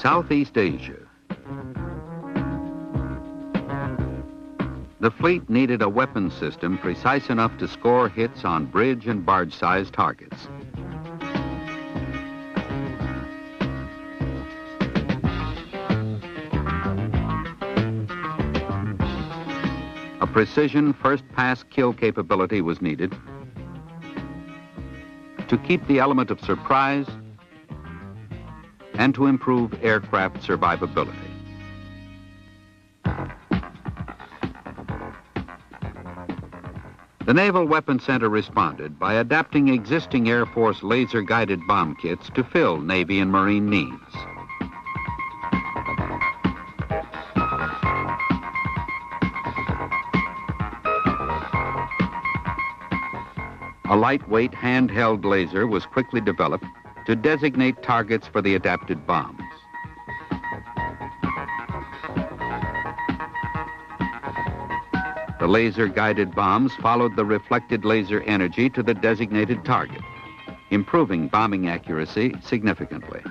Southeast Asia. The fleet needed a weapon system precise enough to score hits on bridge and barge-sized targets. A precision first-pass kill capability was needed to keep the element of surprise and to improve aircraft survivability. The Naval Weapons Center responded by adapting existing Air Force laser-guided bomb kits to fill Navy and Marine needs. A lightweight handheld laser was quickly developed to designate targets for the adapted bombs. The laser-guided bombs followed the reflected laser energy to the designated target, improving bombing accuracy significantly.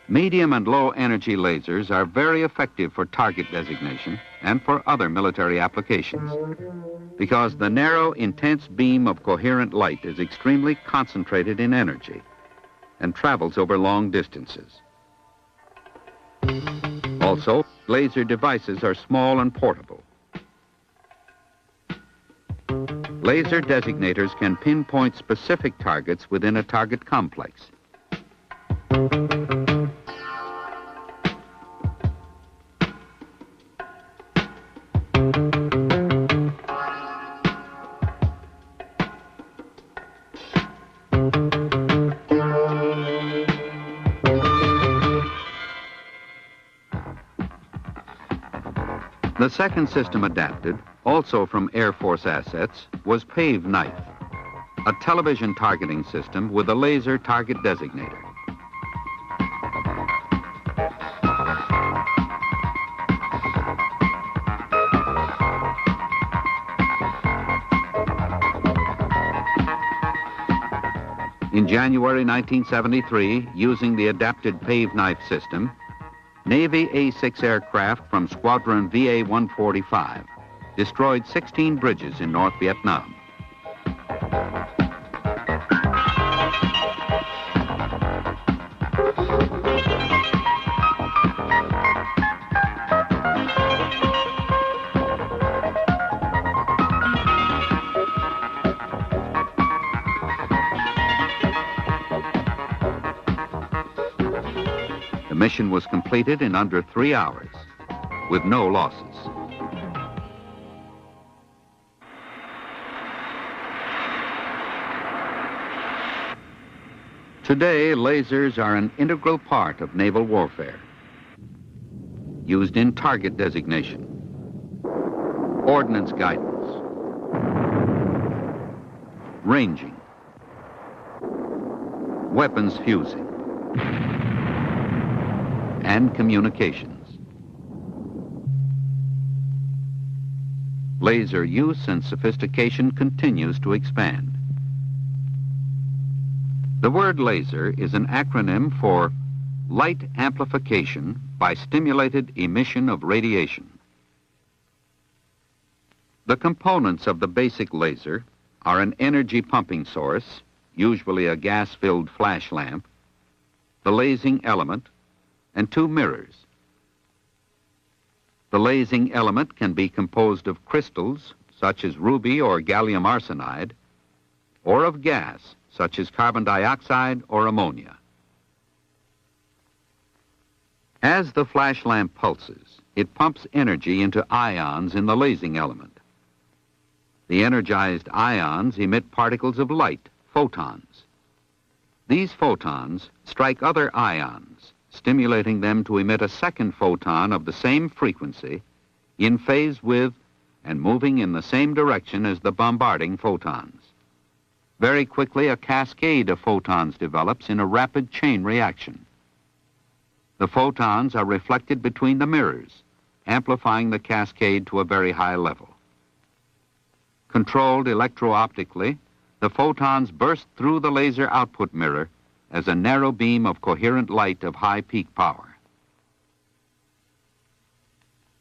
Medium and low energy lasers are very effective for target designation and for other military applications because the narrow, intense beam of coherent light is extremely concentrated in energy and travels over long distances. Also, laser devices are small and portable. Laser designators can pinpoint specific targets within a target complex. The second system adapted, also from Air Force assets, was Pave Knife, a television targeting system with a laser target designator. In January 1973, using the adapted Pave Knife system, Navy A-6 aircraft from Squadron VA-145 destroyed 16 bridges in North Vietnam. The mission was completed in under 3 hours, with no losses. Today, lasers are an integral part of naval warfare, used in target designation, ordnance guidance, ranging, weapons fusing, and communications. Laser use and sophistication continues to expand. The word laser is an acronym for light amplification by stimulated emission of radiation. The components of the basic laser are an energy pumping source, usually a gas-filled flash lamp, the lasing element, and 2 mirrors. The lasing element can be composed of crystals, such as ruby or gallium arsenide, or of gas, such as carbon dioxide or ammonia. As the flash lamp pulses, it pumps energy into ions in the lasing element. The energized ions emit particles of light, photons. These photons strike other ions, stimulating them to emit a second photon of the same frequency, in phase with and moving in the same direction as the bombarding photons. Very quickly, a cascade of photons develops in a rapid chain reaction. The photons are reflected between the mirrors, amplifying the cascade to a very high level. Controlled electro-optically, the photons burst through the laser output mirror as a narrow beam of coherent light of high peak power.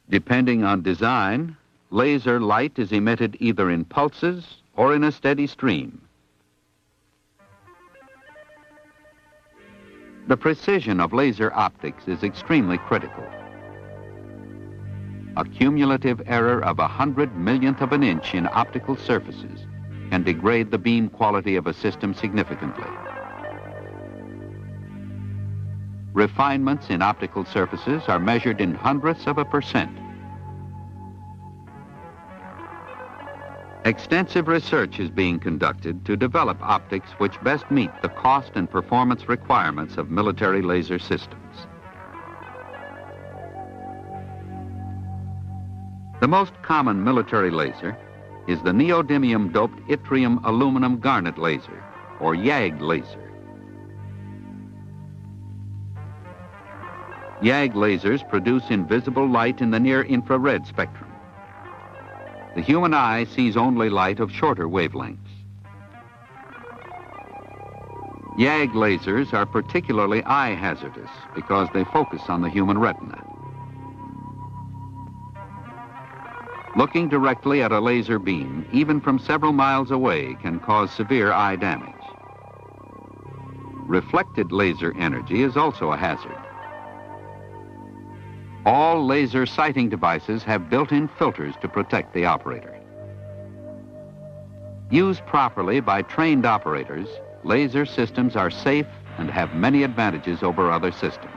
Depending on design, laser light is emitted either in pulses or in a steady stream. The precision of laser optics is extremely critical. A cumulative error of 100 millionth of an inch in optical surfaces can degrade the beam quality of a system significantly. Refinements in optical surfaces are measured in hundredths of a percent. Extensive research is being conducted to develop optics which best meet the cost and performance requirements of military laser systems. The most common military laser is the neodymium-doped yttrium aluminum garnet laser, or YAG laser. YAG lasers produce invisible light in the near-infrared spectrum. The human eye sees only light of shorter wavelengths. YAG lasers are particularly eye hazardous because they focus on the human retina. Looking directly at a laser beam, even from several miles away, can cause severe eye damage. Reflected laser energy is also a hazard. All laser sighting devices have built-in filters to protect the operator. Used properly by trained operators, laser systems are safe and have many advantages over other systems.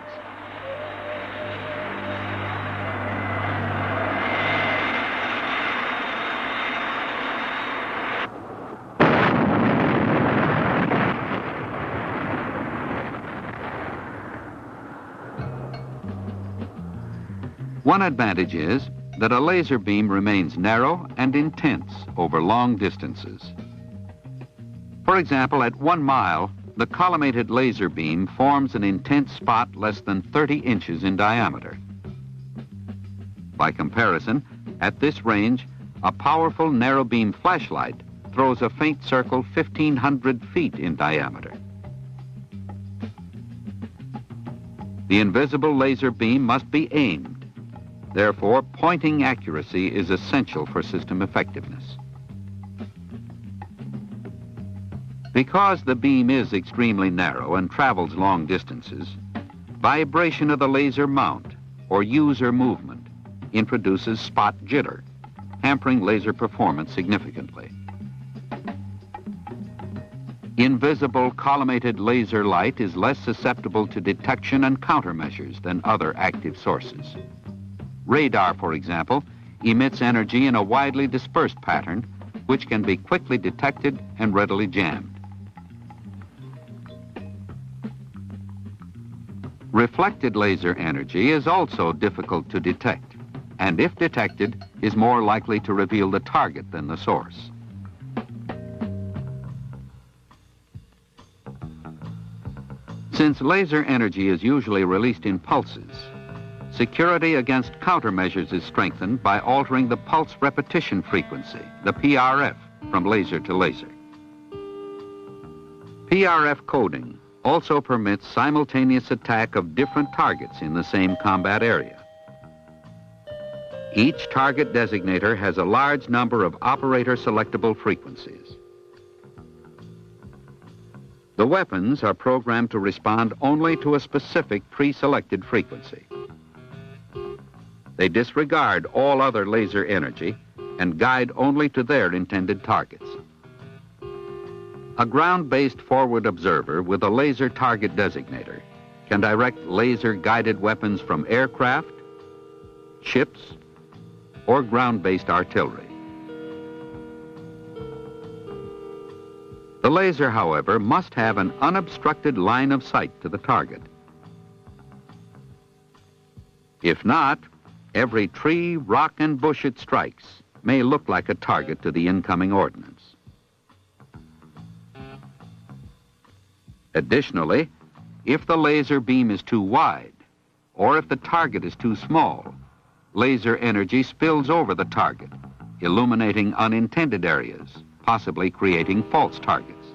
One advantage is that a laser beam remains narrow and intense over long distances. For example, at 1 mile, the collimated laser beam forms an intense spot less than 30 inches in diameter. By comparison, at this range, a powerful narrow beam flashlight throws a faint circle 1,500 feet in diameter. The invisible laser beam must be aimed. Therefore, pointing accuracy is essential for system effectiveness. Because the beam is extremely narrow and travels long distances, vibration of the laser mount, or user movement, introduces spot jitter, hampering laser performance significantly. Invisible collimated laser light is less susceptible to detection and countermeasures than other active sources. Radar, for example, emits energy in a widely dispersed pattern, which can be quickly detected and readily jammed. Reflected laser energy is also difficult to detect, and if detected, is more likely to reveal the target than the source. Since laser energy is usually released in pulses, security against countermeasures is strengthened by altering the pulse repetition frequency, the PRF, from laser to laser. PRF coding also permits simultaneous attack of different targets in the same combat area. Each target designator has a large number of operator-selectable frequencies. The weapons are programmed to respond only to a specific pre-selected frequency. They disregard all other laser energy and guide only to their intended targets. A ground-based forward observer with a laser target designator can direct laser-guided weapons from aircraft, ships, or ground-based artillery. The laser, however, must have an unobstructed line of sight to the target. If not, every tree, rock, and bush it strikes may look like a target to the incoming ordnance. Additionally, if the laser beam is too wide, or if the target is too small, laser energy spills over the target, illuminating unintended areas, possibly creating false targets.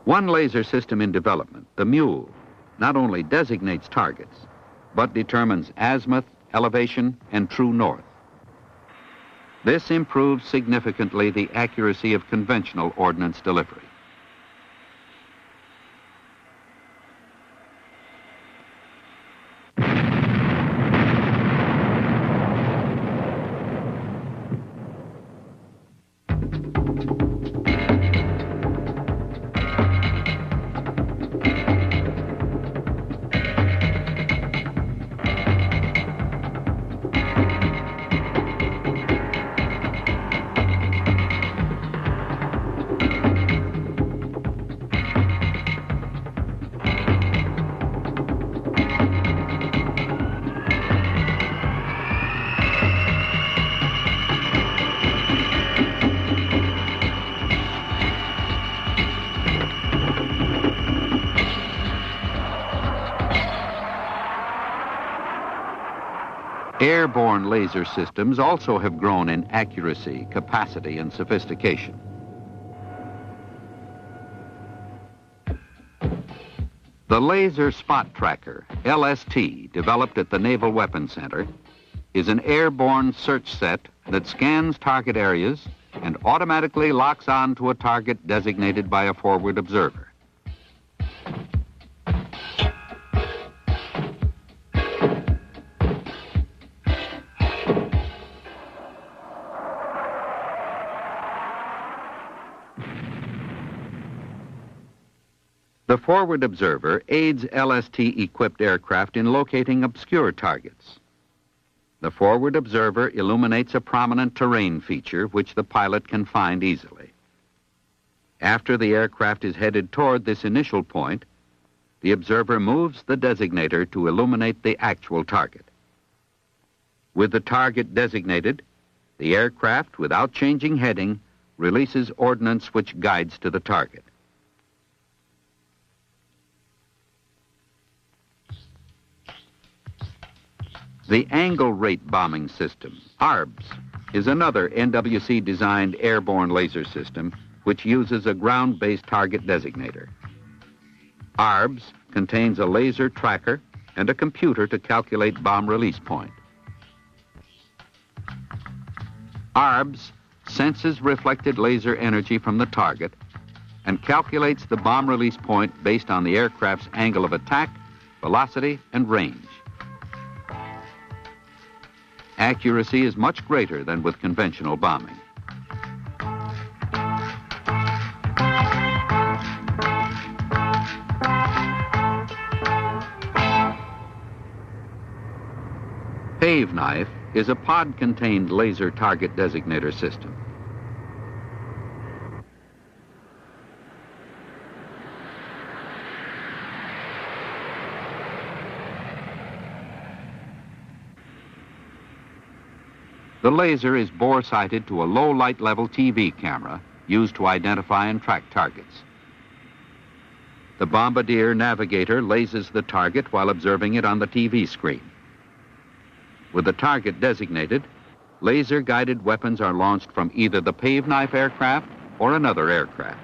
One laser system in development, the Mule, not only designates targets, but determines azimuth, elevation, and true north. This improves significantly the accuracy of conventional ordnance delivery. Airborne laser systems also have grown in accuracy, capacity, and sophistication. The Laser Spot Tracker, LST, developed at the Naval Weapons Center, is an airborne search set that scans target areas and automatically locks on to a target designated by a forward observer. The forward observer aids LST-equipped aircraft in locating obscure targets. The forward observer illuminates a prominent terrain feature which the pilot can find easily. After the aircraft is headed toward this initial point, the observer moves the designator to illuminate the actual target. With the target designated, the aircraft, without changing heading, releases ordnance which guides to the target. The Angle Rate Bombing System, ARBS, is another NWC-designed airborne laser system which uses a ground-based target designator. ARBS contains a laser tracker and a computer to calculate bomb release point. ARBS senses reflected laser energy from the target and calculates the bomb release point based on the aircraft's angle of attack, velocity, and range. Accuracy is much greater than with conventional bombing. Pave Knife is a pod-contained laser target designator system. The laser is bore-sighted to a low light level TV camera used to identify and track targets. The bombardier navigator lasers the target while observing it on the TV screen. With the target designated, laser-guided weapons are launched from either the Pave Knife aircraft or another aircraft.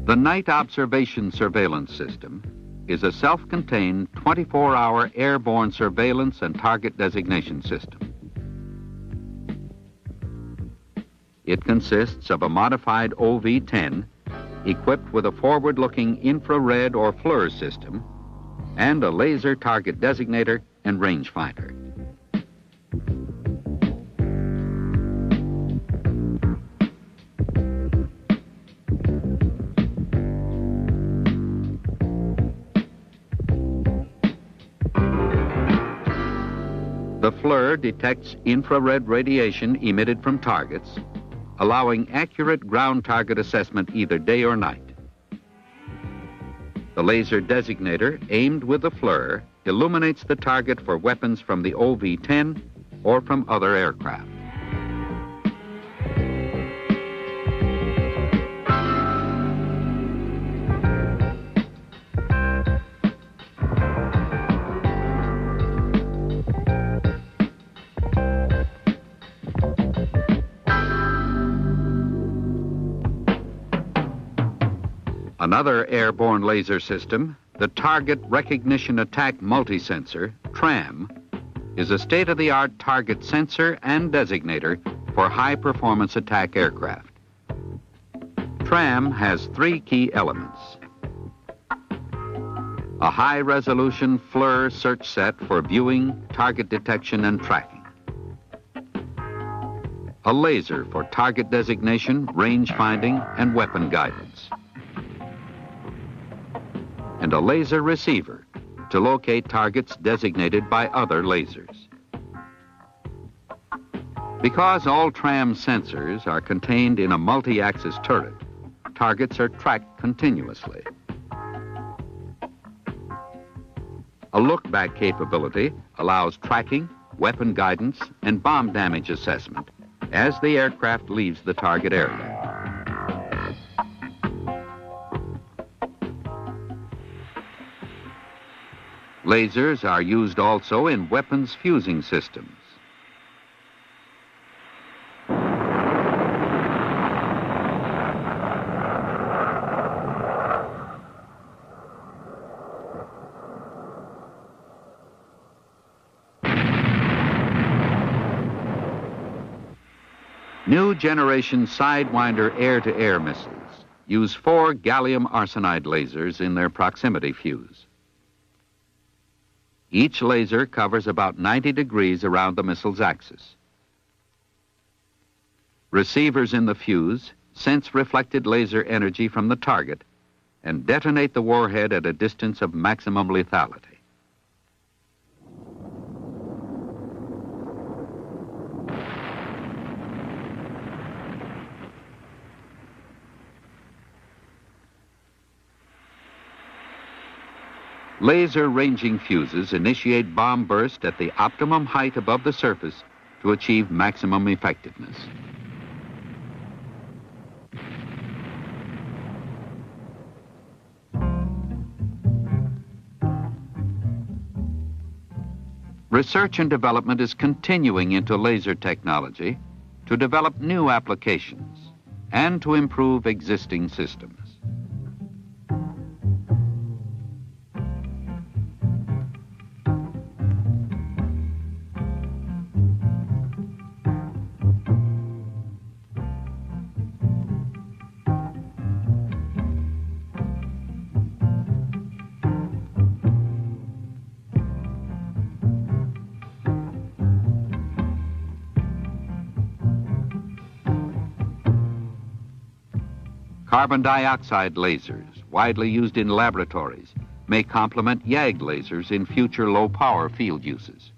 The Night Observation Surveillance System is a self-contained 24-hour airborne surveillance and target designation system. It consists of a modified OV-10 equipped with a forward-looking infrared or FLIR system and a laser target designator and rangefinder. The FLIR detects infrared radiation emitted from targets, allowing accurate ground target assessment either day or night. The laser designator, aimed with the FLIR, illuminates the target for weapons from the OV-10 or from other aircraft. Another airborne laser system, the Target Recognition Attack Multisensor, Tram, is a state-of-the-art target sensor and designator for high-performance attack aircraft. Tram has three key elements: a high-resolution FLIR search set for viewing, target detection, and tracking, a laser for target designation, range finding, and weapon guidance, and a laser receiver to locate targets designated by other lasers. Because all Tram sensors are contained in a multi-axis turret, targets are tracked continuously. A look-back capability allows tracking, weapon guidance, and bomb damage assessment as the aircraft leaves the target area. Lasers are used also in weapons fusing systems. New generation Sidewinder air-to-air missiles use 4 gallium arsenide lasers in their proximity fuse. Each laser covers about 90 degrees around the missile's axis. Receivers in the fuse sense reflected laser energy from the target and detonate the warhead at a distance of maximum lethality. Laser ranging fuses initiate bomb burst at the optimum height above the surface to achieve maximum effectiveness. Research and development is continuing into laser technology to develop new applications and to improve existing systems. Carbon dioxide lasers, widely used in laboratories, may complement YAG lasers in future low-power field uses.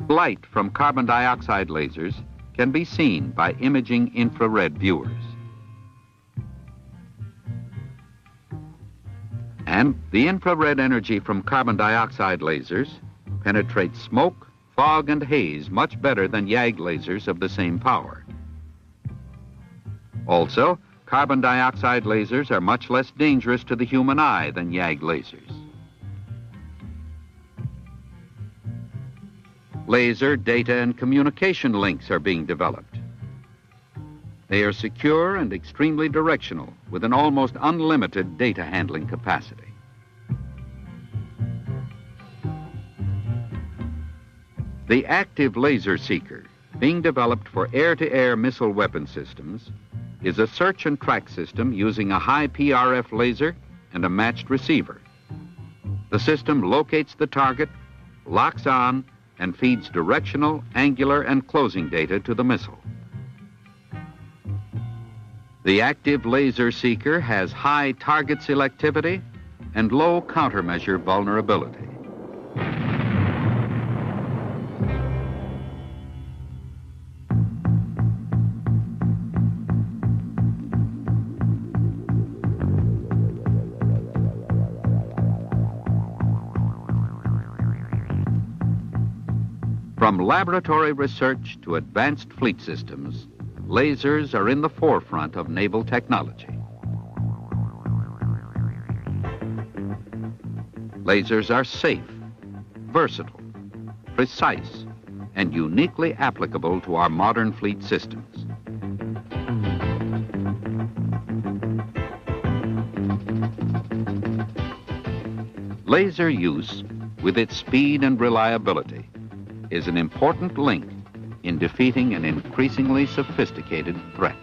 Light from carbon dioxide lasers can be seen by imaging infrared viewers. And the infrared energy from carbon dioxide lasers penetrates smoke, fog, and haze much better than YAG lasers of the same power. Also, carbon dioxide lasers are much less dangerous to the human eye than YAG lasers. Laser, data, and communication links are being developed. They are secure and extremely directional, with an almost unlimited data handling capacity. The active laser seeker, being developed for air-to-air missile weapon systems, is a search and track system using a high PRF laser and a matched receiver. The system locates the target, locks on, and feeds directional, angular, and closing data to the missile. The active laser seeker has high target selectivity and low countermeasure vulnerability. From laboratory research to advanced fleet systems, lasers are in the forefront of naval technology. Lasers are safe, versatile, precise, and uniquely applicable to our modern fleet systems. Laser use, with its speed and reliability, is an important link in defeating an increasingly sophisticated threat.